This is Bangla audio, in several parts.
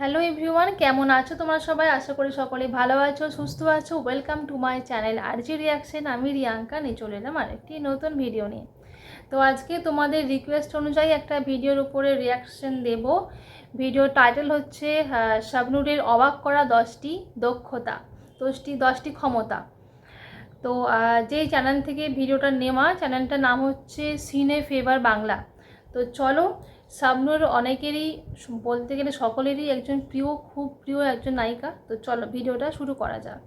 হ্যালো এভরিওয়ান, কেমন আছো তোমরা সবাই? আশা করি সকলেই ভালো আছো, সুস্থ আছো। Welcome to my channel RG reaction. আমি রিয়াঙ্কা নিয়ে চলে এলাম আরেকটি নতুন ভিডিও নিয়ে। তো আজকে তোমাদের রিকোয়েস্ট অনুযায়ী একটা ভিডিওর উপরে রিয়াকশন দেব। ভিডিওর টাইটেল হচ্ছে শাবনূরের অবাক করা 10টি দক্ষতা, 10টি ক্ষমতা। তো যেই চ্যানেল থেকে ভিডিওটা নেওয়া, চ্যানেলটার নাম হচ্ছে সিনে ফেভার বাংলা। তো চলো, শাবনূর অনেকেরই, বলতে গেলে সকলেরই একজন প্রিয়, খুব প্রিয় একজন নায়িকা। তো চলো ভিডিওটা শুরু করা যাক।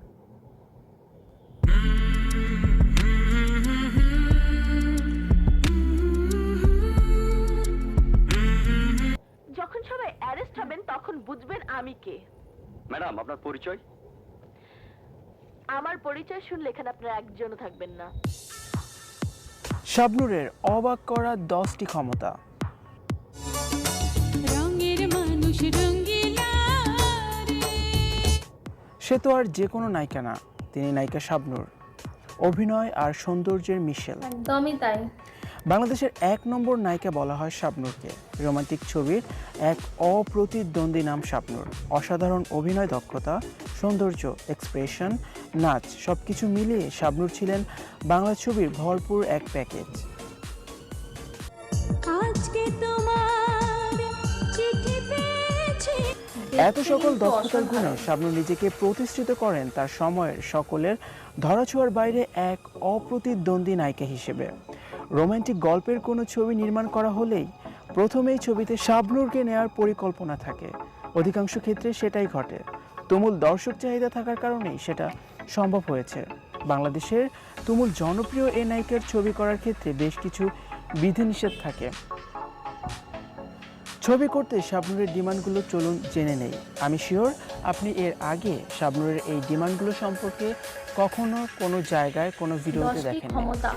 যখন সবাই অ্যারেস্ট হবেন তখন বুঝবেন আমি কে। ম্যাডাম, আপনার পরিচয়? আমার পরিচয় শুনলে এখানে আপনারা একজনও থাকবেন না। শাবনূরের অবাক করা 10টি ক্ষমতা। রঙের মানুষ রঙ্গিলা সে তো আর যে কোনো নায়িকা না, তিনি নায়িকা শাবনূর। অভিনয় আর সৌন্দর্যের মিশেল। একদমই তাই। বাংলাদেশের 1 নম্বর নায়িকা বলা হয় শাবনূরকে। রোমান্টিক ছবির এক অপ্রতিদ্বন্দ্বী নাম শাবনূর। অসাধারণ অভিনয় দক্ষতা, সৌন্দর্য, এক্সপ্রেশন, নাচ সবকিছু মিলিয়ে শাবনূর ছিলেন বাংলা ছবির ভরপুর এক প্যাকেজ। আজকে তোমার চিঠি পেয়েছি। এত সকল দক্ষতার গুণে শাবনূর নিজেকে প্রতিষ্ঠিত করেন তার সময়ের সকলের ধরাছোঁয়ার বাইরে এক অপ্রতিদ্বন্দ্বী নায়িকা হিসেবে। রোমান্টিক গল্পের কোনো ছবি নির্মাণ করা হলেই প্রথমেই ছবিতে শাবনূরকে নেওয়ার পরিকল্পনা থাকে। অধিকাংশ ক্ষেত্রে সেটাই ঘটে। তুমুল দর্শক চাহিদা থাকার কারণেই সেটা সম্ভব হয়েছে। বাংলাদেশের তুমুল জনপ্রিয় এ নায়িকার ছবি করার ক্ষেত্রে বেশ কিছু বিধিনিষেধ থাকে। ছবি করতে শাবনূরের ডিমান্ডগুলো চলুন জেনে নেই। আমি শিওর আপনি এর আগে শাবনূরের এই ডিমান্ডগুলো সম্পর্কে কখনো কোনো জায়গায় কোনো ভিডিওতে 10টি দেখেন। ক্ষমতা।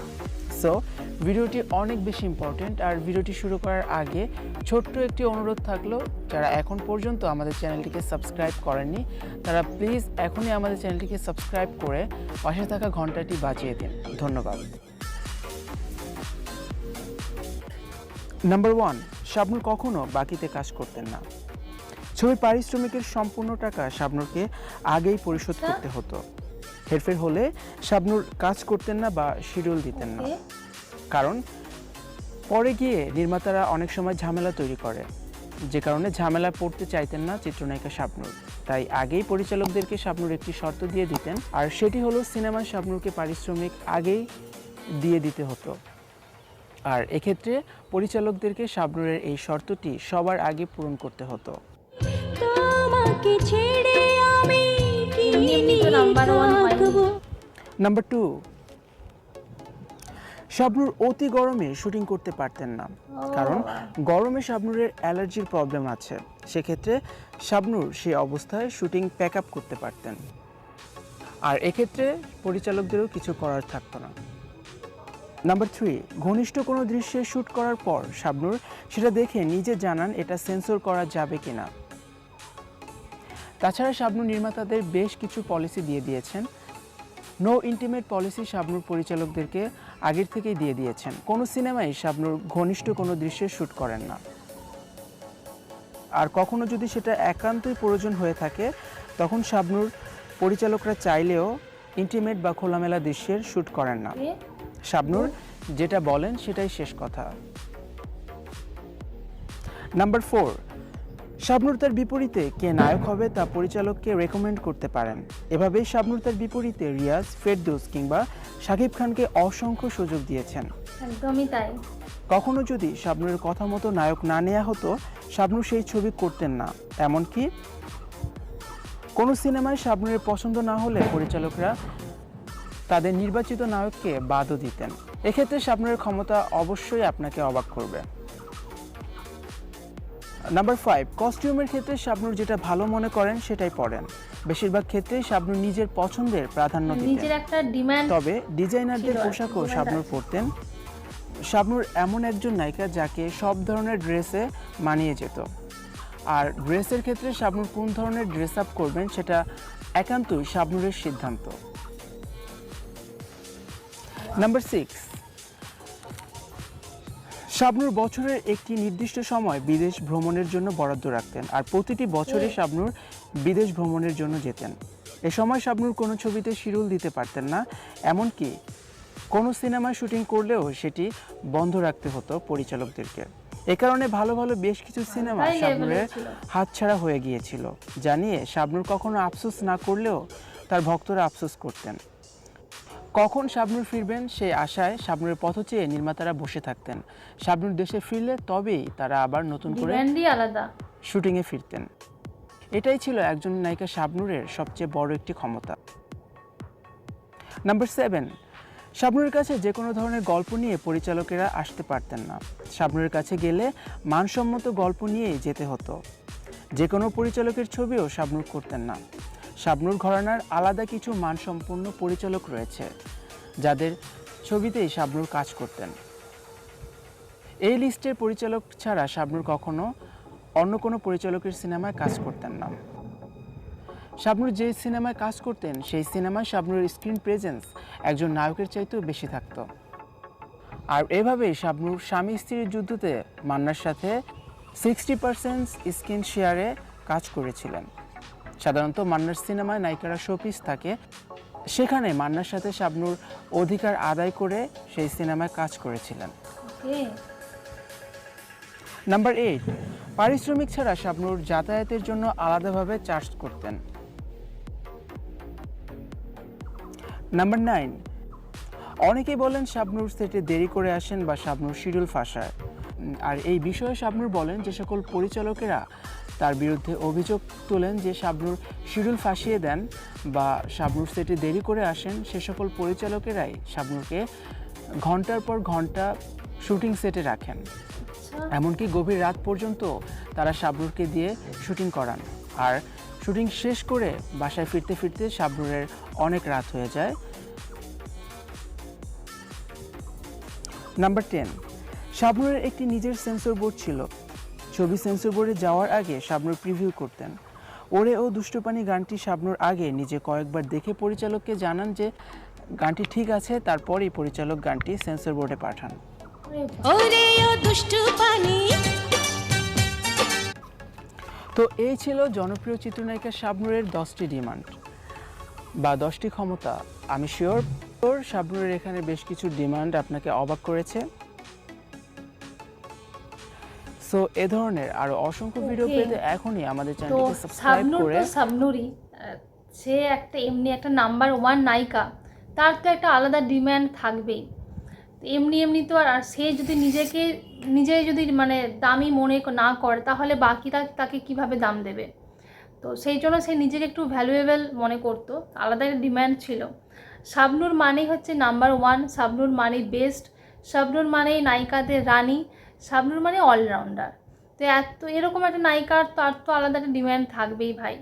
সো ভিডিওটি অনেক বেশি ইম্পর্টেন্ট। আর ভিডিওটি শুরু করার আগে ছোট্ট একটি অনুরোধ থাকলো, যারা এখন পর্যন্ত আমাদের চ্যানেলটিকে সাবস্ক্রাইব করেননি তারা প্লিজ এখনই আমাদের চ্যানেলটিকে সাবস্ক্রাইব করে পাশে থাকা ঘন্টাটি বাজিয়ে দিন। ধন্যবাদ। নাম্বার 1, শাবনূর কখনো বাকিতে কাজ করতেন না। ছবির পারিশ্রমিকের সম্পূর্ণ টাকা শাবনূরকে আগেই পরিশোধ করতে হতো। হেরফের হলে শাবনূর কাজ করতেন না বা শিডিউল দিতেন না। কারণ পরে গিয়ে নির্মাতারা অনেক সময় ঝামেলা তৈরি করে, যে কারণে ঝামেলা পড়তে চাইতেন না চিত্রনায়িকা শাবনূর। তাই আগেই পরিচালকদেরকে শাবনূর একটি শর্ত দিয়ে দিতেন, আর সেটি হলো সিনেমায় শাবনূরকে পারিশ্রমিক আগেই দিয়ে দিতে হতো। আর এক্ষেত্রে পরিচালকদেরকে শাবনূরের এই শর্তটি সবার আগে পূরণ করতে হতো। তোমাকে ছেড়ে আমি কি এমনি তো নাম্বার 1 হয়নি। থাকবো। নাম্বার 2, শাবনূর অতি গরমে শুটিং করতে পারতেন না। কারণ গরমে শাবনূরের অ্যালার্জির প্রবলেম আছে। সেক্ষেত্রে শাবনূর সেই অবস্থায় শুটিং প্যাক আপ করতে পারতেন, আর এক্ষেত্রে পরিচালকদেরও কিছু করার থাকতো না। নাম্বার 3, ঘনিষ্ঠ কোনো দৃশ্যে শ্যুট করার পর শাবনূর সেটা দেখে নিজে জানান এটা সেন্সর করা যাবে কিনা। তাছাড়া শাবনূর নির্মাতাদের বেশ কিছু পলিসি দিয়ে দিয়েছেন। নো ইন্টিমেট পলিসি শাবনূর পরিচালকদেরকে আগের থেকেই দিয়ে দিয়েছেন। কোনো সিনেমায় শাবনূর ঘনিষ্ঠ কোনো দৃশ্যে শ্যুট করেন না। আর কখনো যদি সেটা একান্তই প্রয়োজন হয়ে থাকে তখন শাবনূর পরিচালকরা চাইলেও ইন্টিমেট বা খোলামেলা দৃশ্যের শ্যুট করেন না। শাবনূর যেটা বলেন সেটাই শেষ কথা। নাম্বার 4, শাবনূর তার বিপরীতে কে নায়ক হবে তা পরিচালককে রেকমেন্ড করতে পারেন। এভাবেই শাবনূর তার বিপরীতে রিয়াজ, ফেরদৌস কিংবা শাকিব খানকে অসংখ্য সুযোগ দিয়েছেন। একদমই তাই। কখনো যদি শাবনূরের কথা মতো নায়ক না নেওয়া হতো শাবনূর সেই ছবি করতেন না। এমনকি কোনো সিনেমায় শাবনূরের পছন্দ না হলে পরিচালকরা তাদের নির্বাচিত নায়ককে বাদও দিতেন। এক্ষেত্রে শাবনূরের ক্ষমতা অবশ্যই আপনাকে অবাক করবে। নাম্বার 5, কস্টিউমের ক্ষেত্রে শাবনূর যেটা ভালো মনে করেন সেটাই পরেন। বেশিরভাগ ক্ষেত্রেই শাবনূর নিজের পছন্দের প্রাধান্য নিজের দিতেন। একটা ডিমান্ড। তবে ডিজাইনারদের ছিল, পোশাকও demand শাবনূর আছে। পরতেন। শাবনূর এমন একজন নায়িকা যাকে সব ধরনের ড্রেসে মানিয়ে যেত। আর ড্রেসের ক্ষেত্রে শাবনূর কোন ধরনের ড্রেস আপ করবেন সেটা একান্তই শাবনূরের সিদ্ধান্ত। নাম্বার 6, শাবনূর বছরের একটি নির্দিষ্ট সময় বিদেশ ভ্রমণের জন্য বরাদ্দ রাখতেন, আর প্রতিটি বছরে শাবনূর বিদেশ ভ্রমণের জন্য যেতেন। এ সময় শাবনূর কোনো ছবিতে শিডিউল দিতে পারতেন না, এমনকি কোনো সিনেমায় শুটিং করলেও সেটি বন্ধ রাখতে হতো পরিচালকদেরকে। এ কারণে ভালো ভালো বেশ কিছু সিনেমা হাই শাবনূরের লেভেলের ছিল। হাতছাড়া হয়ে গিয়েছিল, জানিয়ে শাবনূর কখনো আফসোস না করলেও তার ভক্তরা আফসোস করতেন। কখন শাবনূর ফিরবেন সেই আশায় শাবনূরের পথ চেয়ে নির্মাতারা বসে থাকতেন। শাবনূর দেশে ফিরলে তবেই তারা আবার নতুন করে ডিমান্ডই আলাদা। শুটিংয়ে ফিরতেন। এটাই ছিল একজন নায়িকা শাবনূরের সবচেয়ে বড় একটি ক্ষমতা। নাম্বার 7, শাবনূরের কাছে যে কোনো ধরনের গল্প নিয়ে পরিচালকেরা আসতে পারতেন না। শাবনূরের কাছে গেলে মানসম্মত গল্প নিয়েই যেতে হতো। যে কোনো পরিচালকের ছবিও শাবনূর করতেন না। শাবনূর ঘরানার আলাদা কিছু মানসম্পন্ন পরিচালক রয়েছে, যাদের ছবিতেই শাবনূর কাজ করতেন। এই লিস্টের পরিচালক ছাড়া শাবনূর কখনো অন্য কোনো পরিচালকের সিনেমায় কাজ করতেন না। শাবনূর যে সিনেমায় কাজ করতেন সেই সিনেমায় শাবনূরের স্ক্রিন প্রেজেন্স একজন নায়কের চাইতেও বেশি থাকতো। আর এভাবেই শাবনূর স্বামী স্ত্রীর যুদ্ধতে মান্নার সাথে 60% স্ক্রিন শেয়ারে কাজ করেছিলেন। সাধারণত মান্নার সিনেমায় নায়িকারা শোপিস থাকে, সেখানে মান্নার সাথে শাবনূর অধিকার আদায় করে সেই সিনেমায় কাজ করেছিলেন। ওকে। নাম্বার 8, পারিশ্রমিক ছাড়া শাবনূর যাতায়াতের জন্য আলাদাভাবে চার্জ করতেন। নাম্বার 9, অনেকেই বলেন শাবনূর সেটে দেরি করে আসেন বা শাবনূর শিডিউল ফাঁসায়। আর এই বিষয়ে শাবনূর বলেন যে সকল পরিচালকেরা তার বিরুদ্ধে অভিযোগ তোলেন যে শাবনূর শিডিউল ফাঁসিয়ে দেন বা শাবনূর সেটে দেরি করে আসেন, সে সকল পরিচালকেরাই শাবনূরকে ঘন্টার পর ঘন্টা শুটিং সেটে রাখেন। এমনকি গভীর রাত পর্যন্ত তারা শাবনূরকে দিয়ে শুটিং করান। আর শুটিং শেষ করে বাসায় ফিরতে ফিরতে শাবনূরের অনেক রাত হয়ে যায়। নাম্বার 10, শাবনূরের একটি নিজের সেন্সর বোর্ড ছিল। ছবি সেন্সর বোর্ডে যাওয়ার আগে শাবনূর প্রিভিউ করতেন। ওরে ও দুষ্টুপানি গানটি শাবনূর আগে নিজে কয়েকবার দেখে পরিচালককে জানান যে গানটি ঠিক আছে, তারপরেই পরিচালক গানটি সেন্সর বোর্ডে পাঠান। ওরে ও দুষ্টু পানি। তো এই ছিল জনপ্রিয় চিত্রনায়িকা শাবনূরের 10টি ডিমান্ড বা 10টি ক্ষমতা। আমি শিওর শাবনূরের এখানে বেশ কিছু ডিমান্ড আপনাকে অবাক করেছে। সো এ ধরনের আরো অসংখ্য ভিডিও Okay. পেতে এখনই আমাদের তো চ্যানেলটিকে সাবস্ক্রাইব শাবনূর করে তো শাবনূরই, সে একটা এমনি একটা নাম্বার 1 নায়িকা, তার তো একটা আলাদা ডিম্যান্ড থাকবেই। তো এমনি তো আর সে যদি নিজে যদি মানে দামি মনে না করে, তাহলে বাকিরা তাকে কিভাবে দাম দেবে? তো সেই জন্য সে নিজেকে একটু ভ্যালুয়েবল মনে করতো, আলাদা একটা ডিম্যান্ড ছিল। শাবনূর মানেই হচ্ছে নাম্বার 1, শাবনূর মানেই বেস্ট, শাবনূর মানেই নায়িকাদের রানী, শাবনূর মানে অলরাউন্ডার। তো এরকম একটা নায়িকার তার তো আলাদা একটা ডিম্যান্ড থাকবেই ভাই।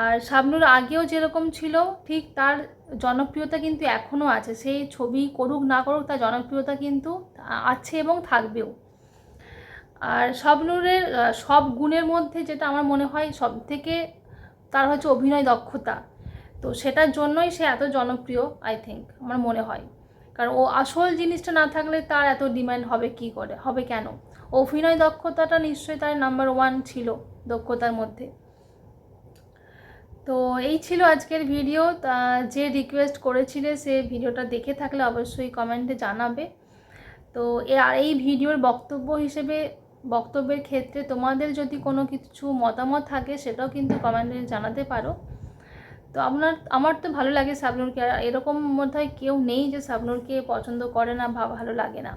আর শাবনূর আগেও যেরকম ছিল ঠিক তার জনপ্রিয়তা কিন্তু এখনও আছে। সেই ছবি করুক না করুক তার জনপ্রিয়তা কিন্তু আছে এবং থাকবেও। আর শাবনূরের সব গুণের মধ্যে যেটা আমার মনে হয় সব থেকে তার হচ্ছে অভিনয় দক্ষতা। তো সেটার জন্যই সে এত জনপ্রিয় আই থিঙ্ক, আমার মনে হয়। কারণ ও আসল জিনিসটা না থাকলে তার এত ডিমান্ড হবে কি করে, হবে কেন? অভিনয় দক্ষতাটা নিশ্চয়ই তার নাম্বার 1 ছিল দক্ষতার মধ্যে। তো এই ছিল আজকের ভিডিও। যে রিকোয়েস্ট করেছিলে সে ভিডিওটা দেখে থাকলে অবশ্যই কমেন্টে জানাবে। তো আর এই ভিডিওর বক্তব্যের ক্ষেত্রে তোমাদের যদি কোনো কিছু মতামত থাকে সেটাও কিন্তু কমেন্টে জানাতে পারো। তো আমার তো ভালো লাগে শাবনূরকে, আর এরকম মনে হয় কেউ নেই যে শাবনূরকে পছন্দ করে না বা ভালো লাগে না।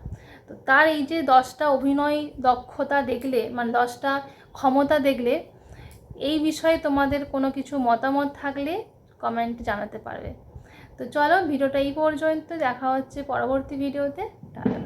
তো তার এই যে 10টা অভিনয় দক্ষতা দেখলে, মানে 10টা ক্ষমতা দেখলে, এই বিষয়ে তোমাদের কোনো কিছু মতামত থাকলে কমেন্ট জানাতে পারবে। তো চলো ভিডিওটা এই পর্যন্ত, দেখা হচ্ছে পরবর্তী ভিডিওতে। টাটা।